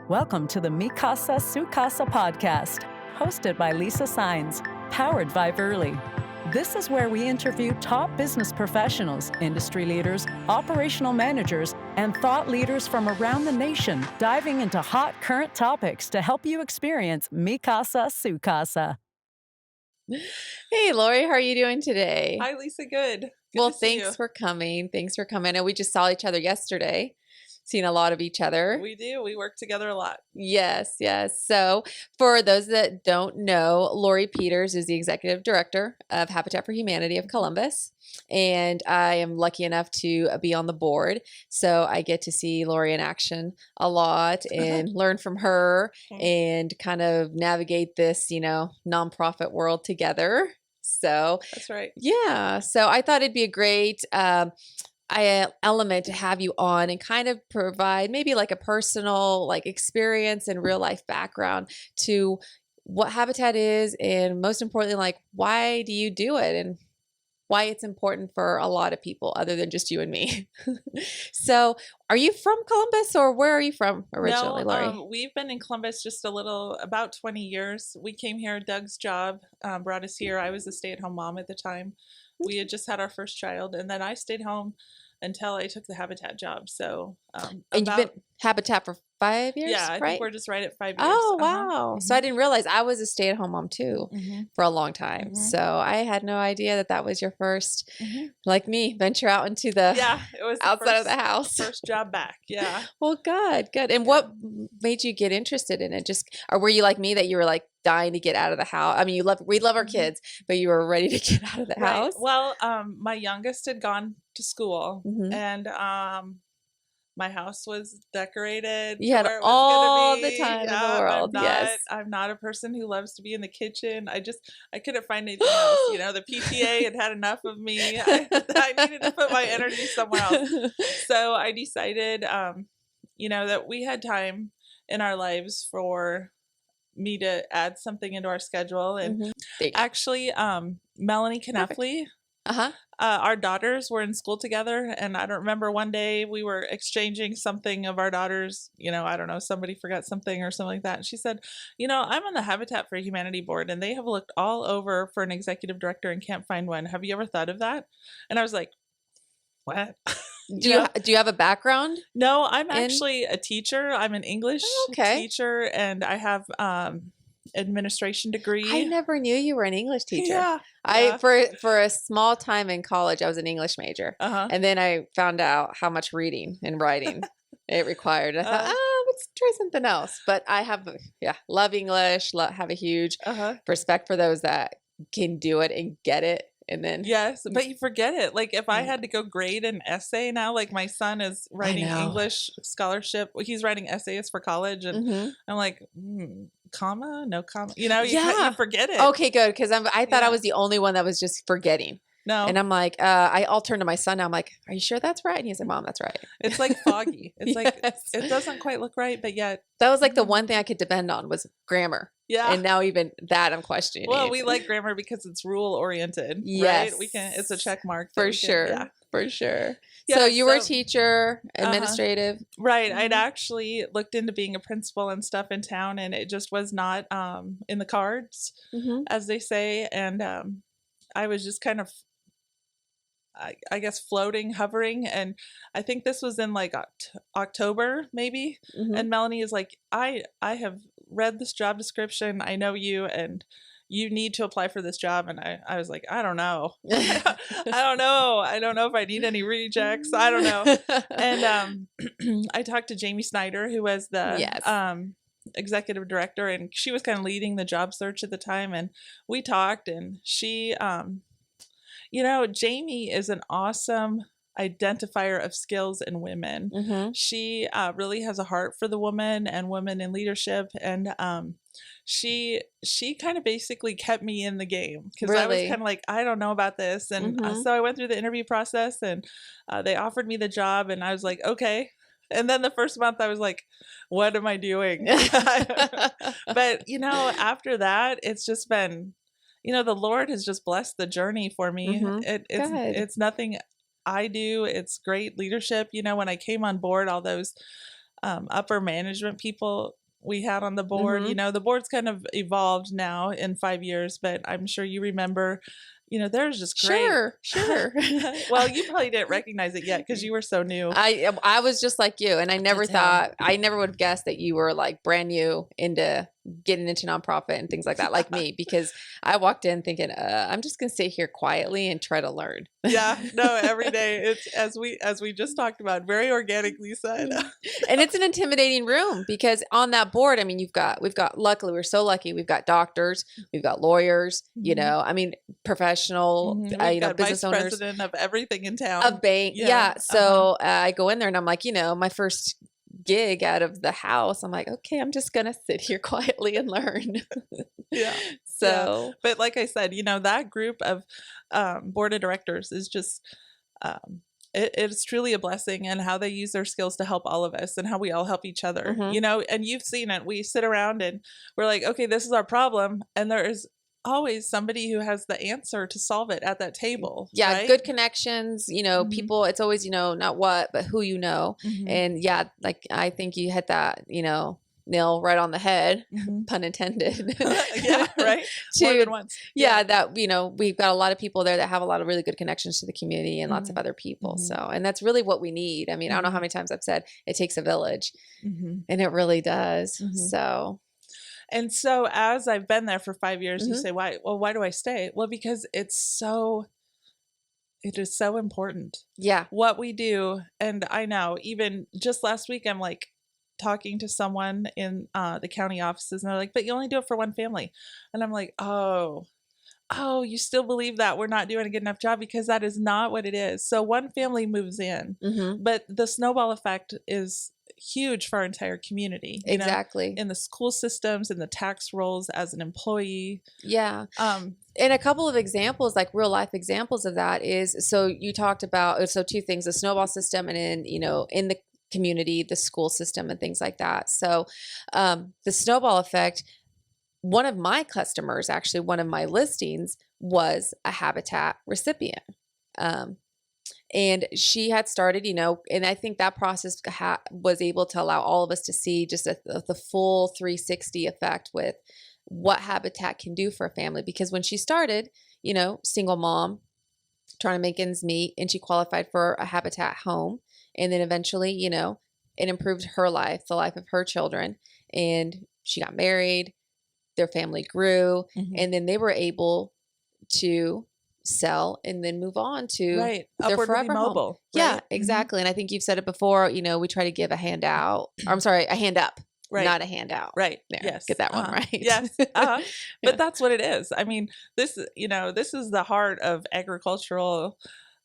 Welcome to the Casa Su Casa podcast, hosted by Lisa Saenz, powered by Verly. This is where we interview top business professionals, industry leaders, operational managers, and thought leaders from around the nation, diving into hot current topics to help you experience Mi Casa Su Casa. Hey, Lori, how are you doing today? Hi, Lisa. Good. Well, thanks for coming. Thanks for coming. And we just saw each other yesterday, seen a lot of each other. We do. We work together a lot. Yes, yes. So for those that don't know, Lori Peters is the executive director of Habitat for Humanity of Columbus. And I am lucky enough to be on the board. So I get to see Lori in action a lot and learn from her and kind of navigate this, nonprofit world together. So that's right. Yeah. So I thought it'd be a great element to have you on and kind of provide maybe like a personal experience and real life background to what Habitat is, and most importantly, why do you do it and why it's important for a lot of people other than just you and me. So are you from Columbus, or where are you from originally, Lori? We've been in Columbus just about 20 years. We came here, Doug's job brought us here. I was a stay-at-home mom at the time. We had just had our first child, and then I stayed home until I took the Habitat job. So, and you've been Habitat for 5 years? Yeah, I right? think we're just right at 5 years. Oh, wow. So I didn't realize I was a stay-at-home mom too for a long time. So I had no idea that was your first, like me, venture out into the it was outside of the house. First job back. Yeah. Well, good. And what made you get interested in it? Or were you like me that you were dying to get out of the house? I mean, we love our kids, but you were ready to get out of the house. Well, my youngest had gone to school, and my house was decorated. You had all the time in the world. I'm not a person who loves to be in the kitchen. I couldn't find anything else. The PTA had enough of me. I needed to put my energy somewhere else. So I decided, that we had time in our lives for me to add something into our schedule. And actually, Melanie Kneffley, our daughters were in school together, and I don't remember, one day we were exchanging something of our daughters, I don't know, somebody forgot something or something like that. And she said, I'm on the Habitat for Humanity board, and they have looked all over for an executive director and can't find one. Have you ever thought of that? And I was like, what? Do you have a background? No, I'm actually a teacher. I'm an English teacher, and I have administration degree. I never knew you were an English teacher. Yeah. For a small time in college, I was an English major, and then I found out how much reading and writing it required. I thought, let's try something else. But I have, love English. Have a huge respect for those that can do it and get it. And then yes, but you forget it. If I had to go grade an essay now, my son is writing English scholarship. He's writing essays for college, and I'm like, comma, no comma. You forget it. Okay, good, because I thought I was the only one that was just forgetting. No. And I'm like, I'll turn to my son now. I'm like, are you sure that's right? And he's like, Mom, that's right. It's foggy. It's it doesn't quite look right, but yet. That was the one thing I could depend on was grammar. Yeah. And now even that I'm questioning. Well, we like grammar because it's rule oriented. Yes. Right? It's a check mark. For sure. For sure. Yeah, so you were a teacher, administrative. Right. I'd actually looked into being a principal and stuff in town, and it just was not in the cards, as they say. And I was just kind of, I guess, floating, hovering. And I think this was in October, maybe. And Melanie is like, I have read this job description. I know you, and you need to apply for this job. And I was like, I don't know. I don't know. I don't know if I need any rejects. I don't know. And I talked to Jamie Snyder, who was the executive director, and she was kind of leading the job search at the time. And we talked, and she, Jamie is an awesome identifier of skills in women. She really has a heart for the woman and women in leadership, and she kind of basically kept me in the game, because I was kind of like, I don't know about this. And so I went through the interview process, and they offered me the job, and I was like, okay. And then the first month I was like, what am I doing? But after that, it's just been, the Lord has just blessed the journey for me. It's nothing I do. It's great leadership. When I came on board, all those upper management people we had on the board. The board's kind of evolved now in 5 years, but I'm sure you remember, they're just great. Sure. Well, you probably didn't recognize it yet because you were so new. I was just like you, and I never would have guessed that you were like brand new into getting into nonprofit and things like that, like me, because I walked in thinking, I'm just going to sit here quietly and try to learn. Yeah, no, every day it's as we just talked about, very organic, Lisa. And it's an intimidating room because on that board, I mean, luckily, we're so lucky. We've got doctors, we've got lawyers, professional, got business vice owners, president of everything in town, a bank. Yeah. So I go in there and I'm like, my first gig out of the house, I'm like, okay, I'm just gonna sit here quietly and learn. But like I said, that group of board of directors is just it's truly a blessing, and how they use their skills to help all of us and how we all help each other. And you've seen it. We sit around and we're like, okay, this is our problem, and there is always somebody who has the answer to solve it at that table. Yeah. Right? Good connections, people, it's always, not what, but who, and like, I think you hit that, nail right on the head, pun intended. Yeah. Right. More than once. Yeah. That, we've got a lot of people there that have a lot of really good connections to the community and lots of other people. So, and that's really what we need. I mean, I don't know how many times I've said it takes a village, and it really does. And so as I've been there for 5 years, you say, why? Well, why do I stay? Well, because it is so important. Yeah. What we do. And I know even just last week, I'm like talking to someone in the county offices, and they're like, but you only do it for one family. And I'm like, oh, you still believe that we're not doing a good enough job? Because that is not what it is. So one family moves in, but the snowball effect is huge for our entire community. Exactly. In the school systems, in the tax rolls as an employee. Yeah. And a couple of examples, like real life examples of that is, so you talked about, so two things, the snowball system, and in, in the community, the school system and things like that. So the snowball effect, one of my customers, actually one of my listings, was a Habitat recipient. And she had started, and I think that process was able to allow all of us to see just the full 360 effect with what Habitat can do for a family. Because when she started, single mom, trying to make ends meet, and she qualified for a Habitat home. And then eventually, it improved her life, the life of her children. And she got married, their family grew, and then they were able to sell and then move on to their forever mobile. Home. Right? Yeah, exactly. And I think you've said it before, we try to give a handout, or I'm sorry, a hand up, not a handout. Right. There, yes. Get that one right. Yes. But that's what it is. I mean, this is the heart of agricultural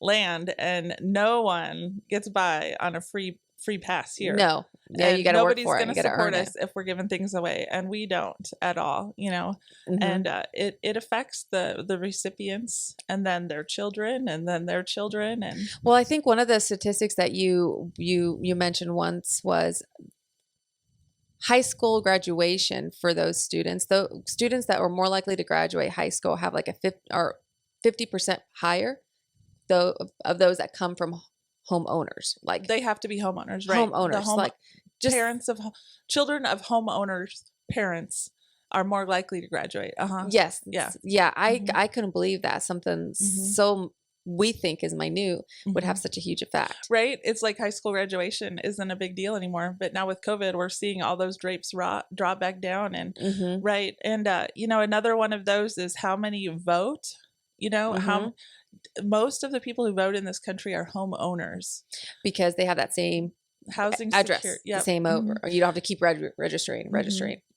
land, and no one gets by on a free pass here. No. Yeah, you got to work for it. Nobody's going to support us if we're giving things away, and we don't at all, and it affects the recipients, and then their children, and then their children. And well, I think one of the statistics that you mentioned once was high school graduation for those students. The students that were more likely to graduate high school have like a 50% higher though of those that come from homeowners. Like they have to be homeowners, right? Homeowners, like just parents of children of homeowners. Parents are more likely to graduate. Yes. Yeah. I couldn't believe that something so we think is minute would have such a huge effect. Right. It's like high school graduation isn't a big deal anymore. But now with COVID, we're seeing all those drapes drop back down. And right. And, another one of those is how many vote, how most of the people who vote in this country are homeowners. Because they have that same housing address, the same over. Or you don't have to keep registering.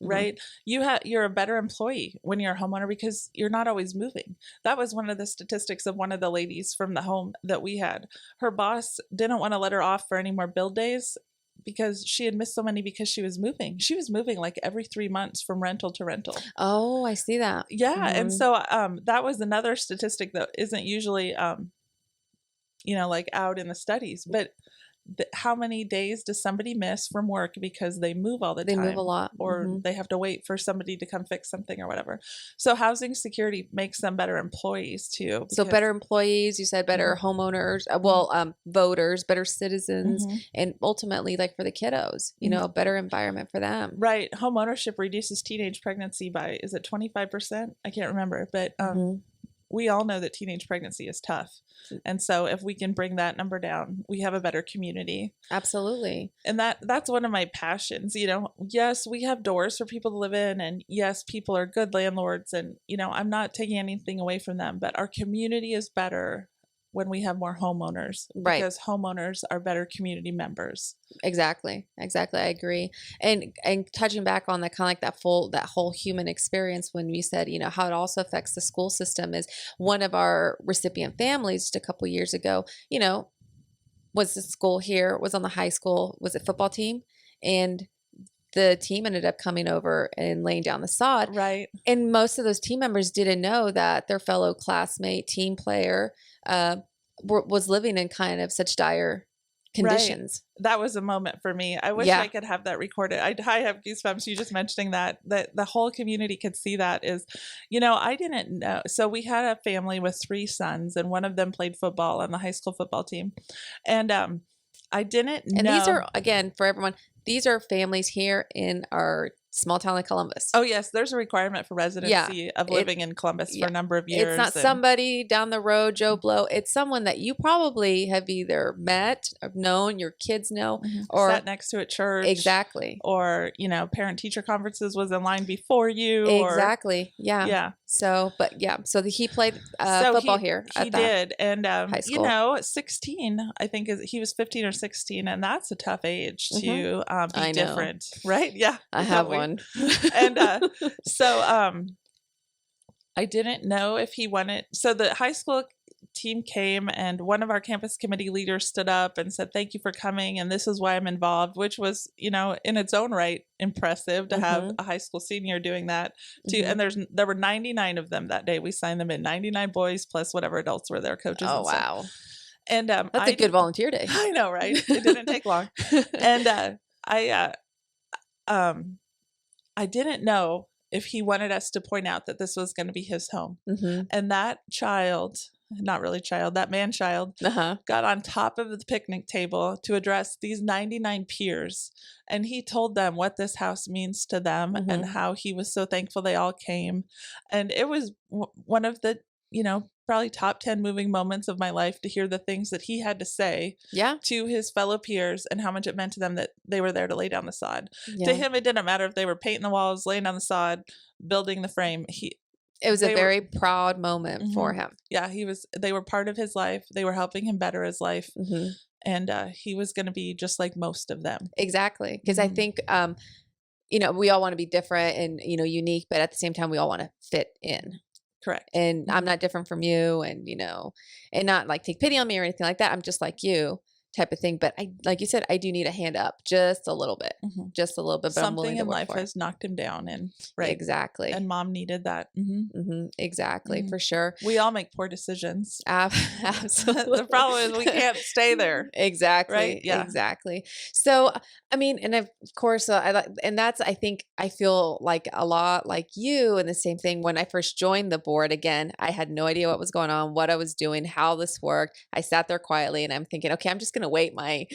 Right. You're a better employee when you're a homeowner because you're not always moving. That was one of the statistics of one of the ladies from the home that we had. Her boss didn't want to let her off for any more build days because she had missed so many because she was moving. She was moving like every 3 months from rental to rental. Oh, I see that. Yeah. And so that was another statistic that isn't usually, like out in the studies, but how many days does somebody miss from work because they move all the They time? move a lot. Or they have to wait for somebody to come fix something or whatever. So housing security makes them better employees too. So better employees, you said better homeowners, voters, better citizens, and ultimately like for the kiddos, you know, a better environment for them. Right. Home ownership reduces teenage pregnancy by, is it 25%? I can't remember, but we all know that teenage pregnancy is tough. And so if we can bring that number down, we have a better community. Absolutely. And that's one of my passions. You know, yes, we have doors for people to live in, and yes, people are good landlords, and, you know, I'm not taking anything away from them, but our community is better when we have more homeowners, right? Because homeowners are better community members. Exactly. I agree. And touching back on that, kind of like that whole human experience, when we said, you know, how it also affects the school system, is one of our recipient families just a couple years ago, you know, was the school here, was on the high school, was a football team, and the team ended up coming over and laying down the sod. Right. And most of those team members didn't know that their fellow classmate, team player, was living in kind of such dire conditions. Right. That was a moment for me. I wish I could have that recorded. I have goosebumps. You just mentioning that the whole community could see that. Is, you know, I didn't know. So we had a family with 3 sons, and one of them played football on the high school football team. And I didn't know. And these are, again, for everyone, these are families here in our small town like Columbus. Oh, yes. There's a requirement for residency of living in Columbus for a number of years. It's not somebody down the road, Joe Blow. It's someone that you probably have either met, or known, your kids know, or sat next to at church. Exactly. Or, you know, parent-teacher conferences was in line before you. Exactly. Yeah. Yeah. So, but yeah. So he played football here. He did. And, high school. You know, 16, I think he was 15 or 16. And that's a tough age to be different. Right? Yeah. I have one. And so I didn't know if he wanted. So the high school team came, and one of our campus committee leaders stood up and said, "Thank you for coming, and this is why I'm involved," which was, you know, in its own right impressive to have a high school senior doing that too. And there were 99 of them that day. We signed them in, 99 boys plus whatever adults were there, coaches. Oh, and wow. stuff. And that's a good volunteer day. I know, right? It didn't take long. And I didn't know if he wanted us to point out that this was going to be his home. And that child, not really child, that man-child, got on top of the picnic table to address these 99 peers. And he told them what this house means to them and how he was so thankful they all came. And it was one of the, you know, probably top 10 moving moments of my life to hear the things that he had to say to his fellow peers and how much it meant to them that they were there to lay down the sod. To him, it didn't matter if they were painting the walls, laying down the sod, building the frame. It was a very proud moment for him. Yeah, they were part of his life. They were helping him better his life. And he was going to be just like most of them. Exactly. Because I think, you know, we all want to be different and, you know, unique, but at the same time, we all want to fit in. Correct. And I'm not different from you, and, you know, and not like take pity on me or anything like that. I'm just like you type of thing. But I, like you said, I do need a hand up just a little bit, just a little bit. But something in life has knocked him down, and exactly. And mom needed that. Exactly. For sure. We all make poor decisions. Absolutely. The problem is we can't stay there. Exactly. Right? Yeah. Exactly. So, I mean, and of course, and that's, I think I feel like a lot like you, and the same thing when I first joined the board. Again, I had no idea what was going on, what I was doing, how this worked. I sat there quietly and I'm thinking, okay, I'm just going to wait my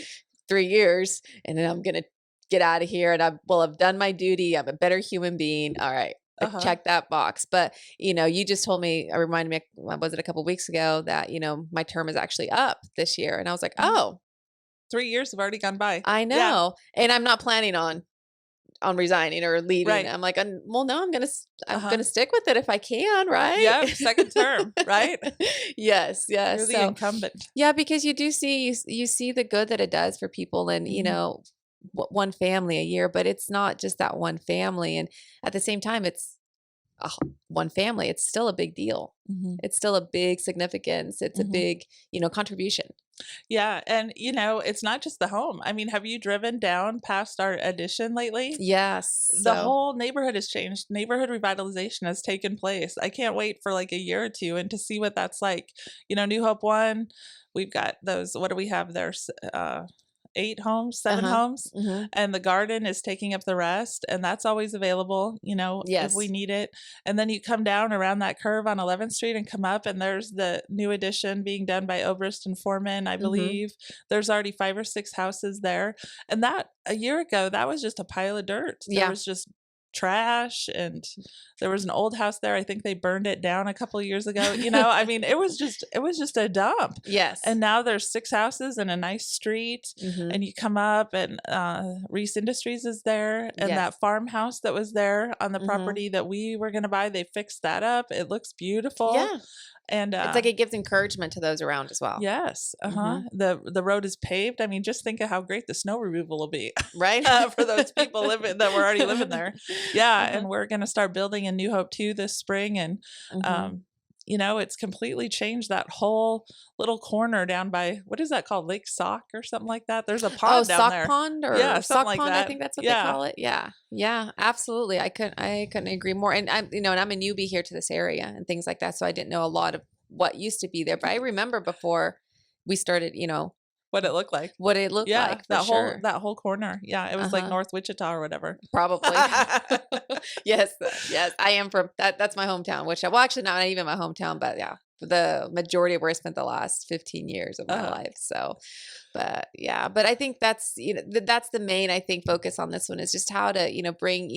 3 years and then I'm going to get out of here and I will have done my duty. I'm a better human being. All right. Check that box. But, you know, you just told me, reminded me, was it a couple of weeks ago that, you know, my term is actually up this year. And I was like, oh, 3 years have already gone by. I know. Yeah. And I'm not planning on resigning or leaving. Right. I'm like, well, no, I'm going to stick with it if I can. Right. Yeah. Second term. Right. Yes. You're the incumbent. Yeah. Because you do see, you see the good that it does for people and, you know, one family a year, but it's not just that one family. And at the same time, it's one family. It's still a big deal. It's still a big significance. It's a big, you know, contribution. Yeah. And, you know, it's not just the home. I mean, have you driven down past our addition lately? Yes. The whole neighborhood has changed. Neighborhood revitalization has taken place. I can't wait for like a year or two and to see what that's like. You know, New Hope 1, we've got those, what do we have there? 7 Uh-huh. homes, and the garden is taking up the rest. And that's always available, if we Yes. need it. And then you come down around that curve on 11th Street and come up, and there's the new addition being done by Obrist and Foreman, I believe. There's already 5 or 6 houses there. And that a year ago, that was just a pile of dirt. There Yeah. was just trash, and there was an old house there. I think they burned it down a couple of years ago. I mean, it was just a dump. Yes. And now there's 6 houses and a nice street, and you come up, and Reese Industries is there, and that farmhouse that was there on the property that we were going to buy, they fixed that up. It looks beautiful. Yeah. And it's like it gives encouragement to those around as well. Yes. The road is paved. I mean, just think of how great the snow removal will be, right? For those people that were already living there. Yeah. And we're going to start building in New Hope too this spring. And, it's completely changed that whole little corner down by, what is that called? Lake Sauk or something like that. There's a pond down Sock there. Pond or Sock Pond. that. I think that's what they call it. Yeah. Yeah, absolutely. I couldn't agree more. And I'm a newbie here to this area and things like that. So I didn't know a lot of what used to be there, but I remember before we started, what it looked like. Like. That whole corner. Yeah. It was like North Wichita or whatever. Probably. Yes. I am from that's my hometown, actually not even my hometown, but yeah, the majority of where I spent the last 15 years of my life. So, but I think that's, that's the main, I think, focus on this one is just how to, bring,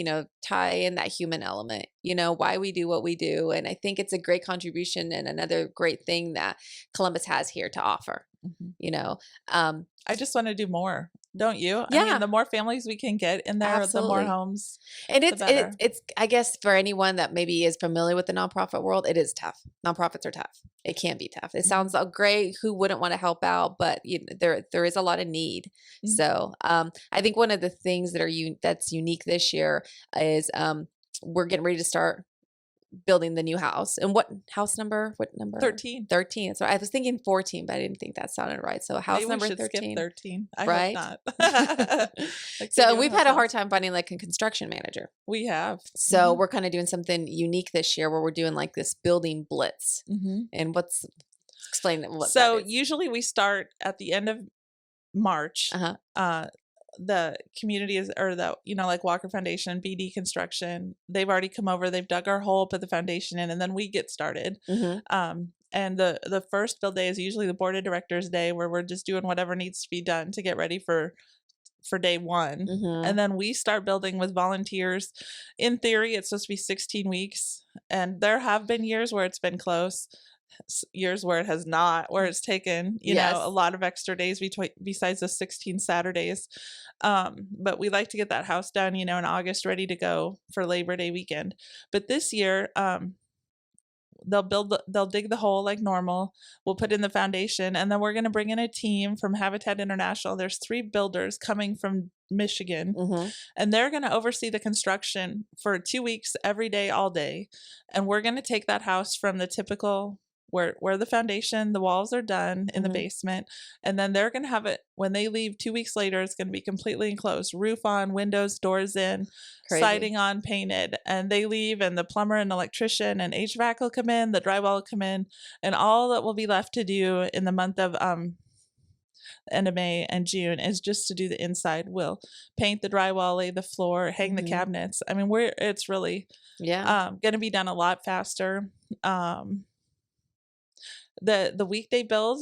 tie in that human element, why we do what we do. And I think it's a great contribution and another great thing that Columbus has here to offer. I just want to do more, don't you? Yeah. I mean, the more families we can get in there, Absolutely. the more homes. And it's I guess for anyone that maybe is familiar with the nonprofit world, it is tough. Nonprofits are tough. It can be tough. It sounds great. Who wouldn't want to help out? But there is a lot of need. So I think one of the things that's unique this year is we're getting ready to start building the new house. And what number? 13. 13. So I was thinking 14, but I didn't think that sounded right. So house Maybe number we should 13. skip 13. I right? hope not. So we've had a hard time finding like a construction manager. We have. So we're kind of doing something unique this year where we're doing like this building blitz. And explain what so that is. Usually we start at the end of March. The community like Walker Foundation, BD Construction, they've already come over, they've dug our hole, put the foundation in, and then we get started. And the first build day is usually the board of directors day, where we're just doing whatever needs to be done to get ready for day one. And then we start building with volunteers. In theory, it's supposed to be 16 weeks. And there have been years where it's been close, years where it has not, where it's taken, a lot of extra days besides the 16 Saturdays. But we like to get that house done, in August, ready to go for Labor Day weekend. But this year, they'll dig the hole like normal. We'll put in the foundation, and then we're going to bring in a team from Habitat International. There's 3 builders coming from Michigan, and they're going to oversee the construction for 2 weeks, every day, all day. And we're going to take that house from the typical where the foundation, the walls are done in the basement. And then they're going to have it, when they leave 2 weeks later, it's going to be completely enclosed, roof on, windows, doors in, siding on, painted. And they leave, and the plumber and electrician and HVAC will come in, the drywall will come in, and all that will be left to do in the month of end of May and June is just to do the inside. We'll paint the drywall, lay the floor, hang the cabinets. I mean, it's really going to be done a lot faster. The weekday build,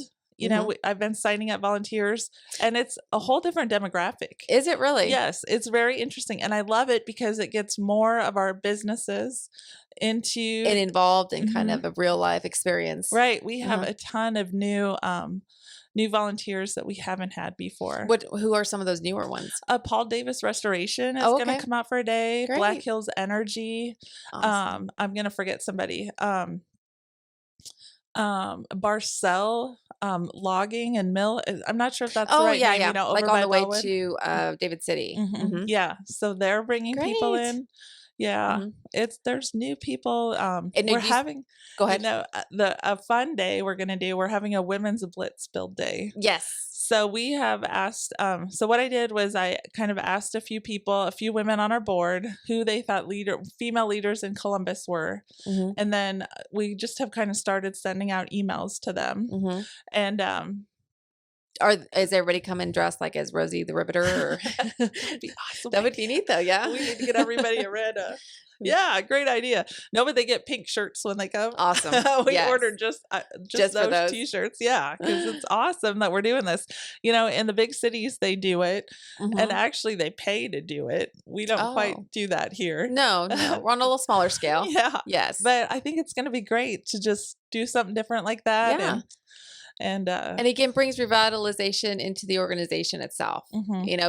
I've been signing up volunteers, and it's a whole different demographic. Is it really? Yes, it's very interesting, and I love it because it gets more of our businesses into and involved in kind of a real life experience. Right. We have a ton of new volunteers that we haven't had before. Who are some of those newer ones? Paul Davis Restoration is going to come out for a day. Great. Black Hills Energy. Awesome. I'm going to forget somebody. Barcel Logging and Mill. I'm not sure if that's the right name. Like on the way to David City. Yeah, so they're bringing people in. Yeah, there's new people. And we're having. Go ahead. A fun day we're gonna do. We're having a women's blitz build day. Yes. So we have asked, so what I did was I kind of asked a few women on our board who they thought female leaders in Columbus were. And then we just have kind of started sending out emails to them. And Is everybody coming dressed like as Rosie the Riveter? Or? That'd be awesome. That would be neat though. Yeah. We need to get everybody a red. Yeah, great idea. No, but they get pink shirts when they come. Awesome. We Yes. ordered just those t-shirts. Yeah, because it's awesome that we're doing this. In the big cities, they do it. And actually they pay to do it. We don't quite do that here. No, we're on a little smaller scale. Yeah. Yes. But I think it's going to be great to just do something different like that. Yeah. And again, brings revitalization into the organization itself,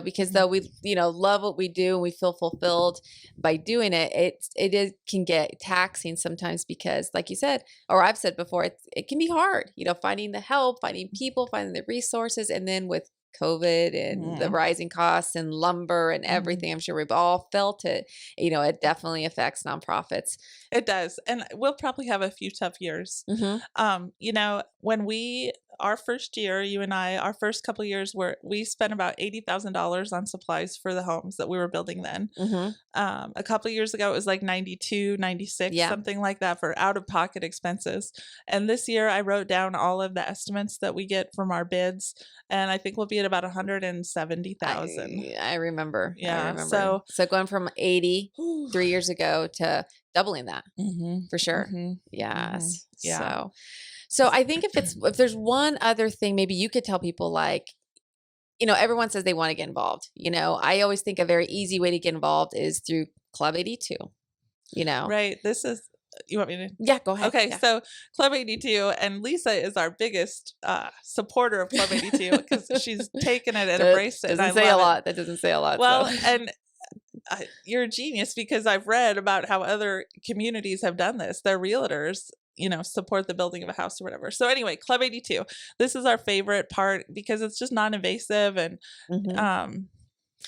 because though we, love what we do and we feel fulfilled by doing it, it can get taxing sometimes because like you said, or I've said before, it can be hard, finding the help, finding people, finding the resources. And then with COVID and the rising costs and lumber and everything, I'm sure we've all felt it. It definitely affects nonprofits. It does. And we'll probably have a few tough years. When our first year, you and I, our first couple of years we spent about $80,000 on supplies for the homes that we were building then. A couple of years ago, it was like 92, 96, something like that for out-of-pocket expenses. And this year I wrote down all of the estimates that we get from our bids. And I think we'll be at about 170,000. I remember. Yeah. I remember. So going from 80 3 years ago to doubling that for sure. Yes. Yeah. So I think if there's one other thing, maybe you could tell people like, everyone says they want to get involved. I always think a very easy way to get involved is through Club 82, Right. You want me to? Yeah, go ahead. Okay. Yeah. So Club 82 and Lisa is our biggest supporter of Club 82 because she's taken it and embraced it. That doesn't say a lot. Well, so. and you're a genius because I've read about how other communities have done this. Their realtors, support the building of a house or whatever. So anyway, Club 82, this is our favorite part because it's just non-invasive and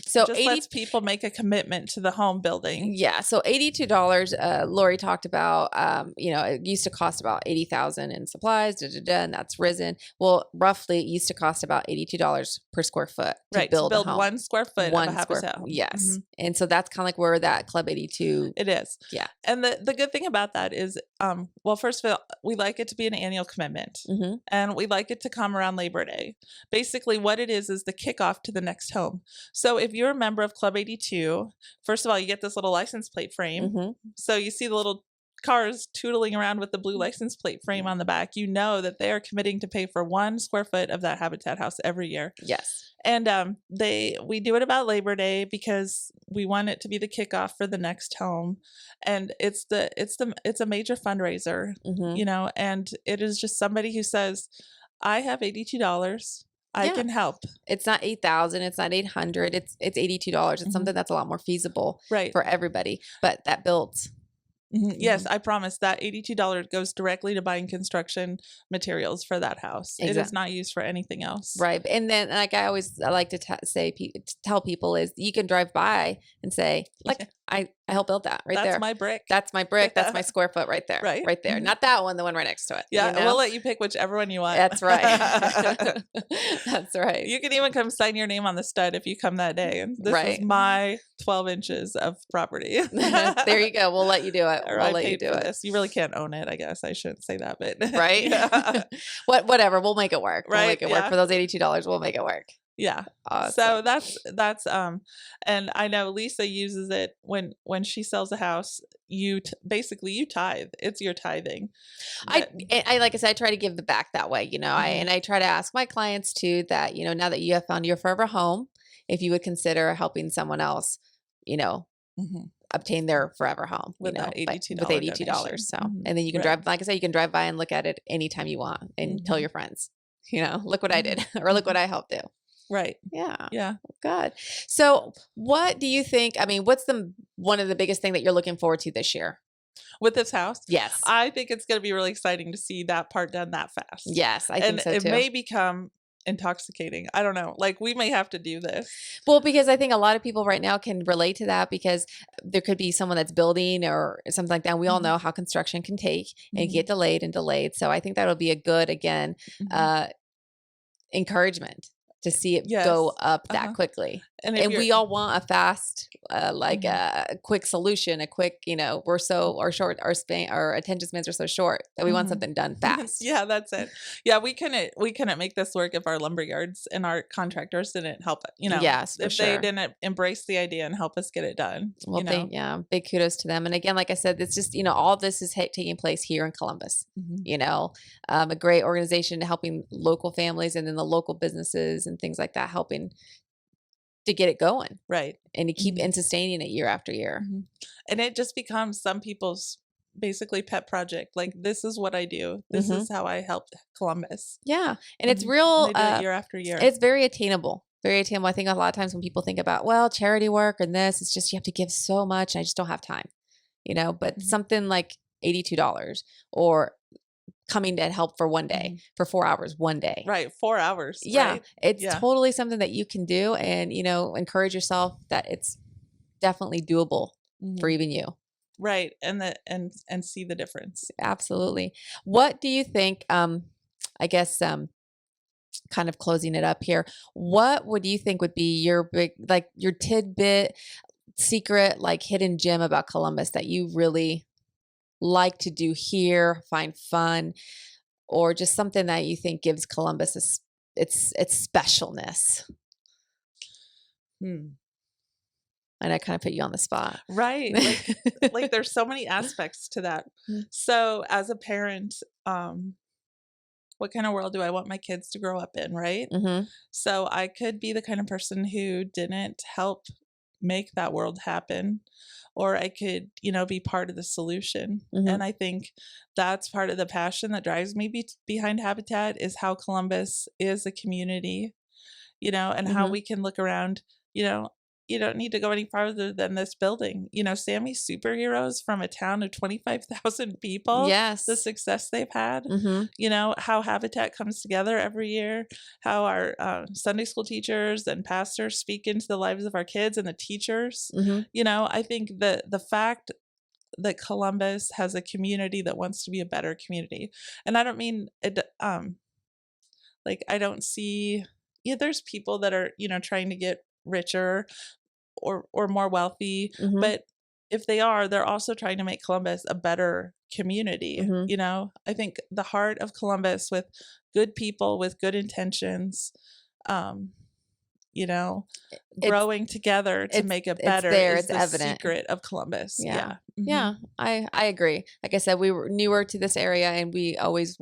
so just lets people make a commitment to the home building. Yeah. So $82, Lori talked about, it used to cost about $80,000 in supplies, and that's risen. Well, roughly it used to cost about $82 per square foot to build a home. 1 square foot of a habitat. Yes. And so that's kind of like where that Club 82. It is. Yeah. And the good thing about that is, well, first of all, we like it to be an annual commitment and we like it to come around Labor Day. Basically what it is the kickoff to the next home. So if you're a member of Club 82, first of all, you get this little license plate frame. So you see the little cars tootling around with the blue license plate frame on the back. You know that they are committing to pay for 1 square foot of that habitat house every year. Yes. And we do it about Labor Day because we want it to be the kickoff for the next home. And it's a major fundraiser, and it is just somebody who says, I have $82. I can help. It's not $8,000. It's not $800. It's $82. It's something that's a lot more feasible for everybody. But that builds. Yes, I promise that $82 goes directly to buying construction materials for that house. Exactly. It is not used for anything else. Right. And then like I like to tell people is you can drive by and say, like, I helped build that right there. That's my brick. That's my brick. That's my square foot right there. Right there. Not that one, the one right next to it. Yeah. We'll let you pick whichever one you want. That's right. That's right. You can even come sign your name on the stud if you come that day. And this is my 12 inches of property. There you go. We'll let you do it. We'll let you do it. This. You really can't own it. I guess I shouldn't say that, but right. Whatever. We'll make it work. We'll make it work for those $82. We'll make it work. Yeah. Awesome. So that's and I know Lisa uses it when she sells a house. Basically you tithe. It's your tithing. I like I said, I try to give the back that way, I try to ask my clients too that, now that you have found your forever home, if you would consider helping someone else, obtain their forever home with that $82 with $82. So, and then you can drive, like I said, you can drive by and look at it anytime you want and tell your friends, look what I did or look what I helped do. Right. Yeah. Yeah. Good. So what do you think, what's one of the biggest thing that you're looking forward to this year? With this house? Yes. I think it's going to be really exciting to see that part done that fast. Yes, I think so too. It may become intoxicating. I don't know. Like we may have to do this. Well, because I think a lot of people right now can relate to that because there could be someone that's building or something like that. We all know how construction can take and get delayed and delayed. So I think that'll be a good, again, encouragement to see it go up that quickly. And And we all want a fast, like a quick solution, a quick, we're so, our attention spans are so short that we want something done fast. Yeah, that's it. Yeah, we couldn't make this work if our lumberyards and our contractors didn't help it. Yes, for if they sure. didn't embrace the idea and help us get it done. Well, big kudos to them. And again, like I said, it's just, all this is taking place here in Columbus, a great organization helping local families and then the local businesses and things like that, helping to get it going. Right. And to keep and sustaining it year after year. And it just becomes some people's basically pet project. Like, this is what I do. This is how I helped Columbus. Yeah. And it's real. And they do it year after year. It's very attainable. Very attainable. I think a lot of times when people think about, well, charity work and this, it's just, you have to give so much. I just don't have time, but something like $82 or coming to help for one day, for 4 hours, one day. Right. 4 hours. Yeah. Right? It's totally something that you can do and, encourage yourself that it's definitely doable for even you. Right. And see the difference. Absolutely. What do you think, I guess, kind of closing it up here, what would you think would be your big, like your tidbit, secret, like hidden gem about Columbus that you really like to do here, find fun, or just something that you think gives Columbus its specialness? And I kind of put you on the spot. Right. Like there's so many aspects to that. So as a parent, what kind of world do I want my kids to grow up in? Right. So I could be the kind of person who didn't help make that world happen, or I could, be part of the solution. And I think that's part of the passion that drives me behind Habitat, is how Columbus is a community, and how we can look around, you don't need to go any farther than this building. Sammy's superheroes from a town of 25,000 people. Yes. The success they've had, how Habitat comes together every year, how our Sunday school teachers and pastors speak into the lives of our kids and the teachers. I think the fact that Columbus has a community that wants to be a better community. And I don't mean it, I don't see, there's people that are, trying to get richer or more wealthy, but if they are, they're also trying to make Columbus a better community. I think the heart of Columbus, with good people with good intentions, growing together to make it better, is the evident secret of Columbus. Yeah. Yeah, I agree. Like I said, we were newer to this area, and we always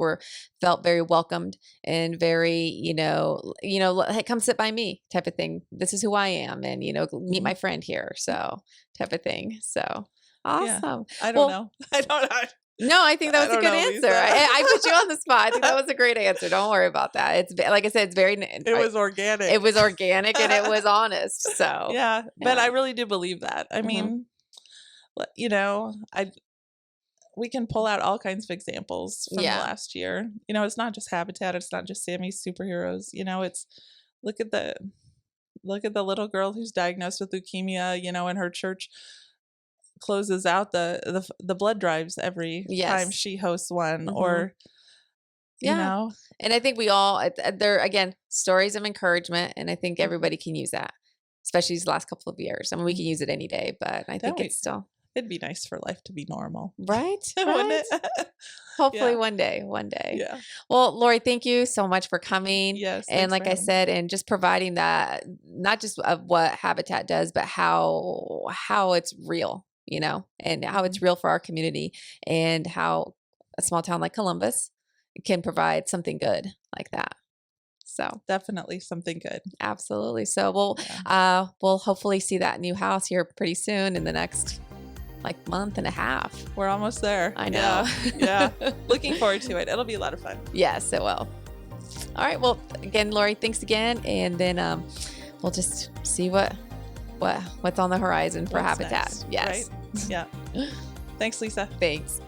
felt very welcomed and very, hey, come sit by me type of thing. This is who I am, and meet my friend here, so type of thing. So awesome. Yeah. I don't know. No, I think that was a good answer. I put you on the spot. I think that was a great answer. Don't worry about that. It's like I said, it's very. It was organic. It was organic and it was honest. So yeah, but I really do believe that. I mean, we can pull out all kinds of examples from the last year. It's not just Habitat. It's not just Sammy's superheroes. It's look at the little girl who's diagnosed with leukemia. And her church closes out the blood drives every time she hosts one, or and I think we all, they're, again, stories of encouragement, and I think everybody can use that, especially these last couple of years. I mean, we can use it any day, but I think it'd be nice for life to be normal, right? Wouldn't it? Hopefully one day. Yeah. Well, Lori, thank you so much for coming. Yes. And like I said, and just providing that, not just of what Habitat does, but how it's real, and how it's real for our community, and how a small town like Columbus can provide something good like that. So definitely something good. Absolutely. So we'll hopefully see that new house here pretty soon, in the next month and a half. We're almost there. I know. Yeah. Looking forward to it. It'll be a lot of fun. Yes, it will. All right. Well, again, Lori, thanks again. And then we'll just see what's on the horizon for Habitat. Next, yes. Right? Yeah. Thanks, Lisa. Thanks.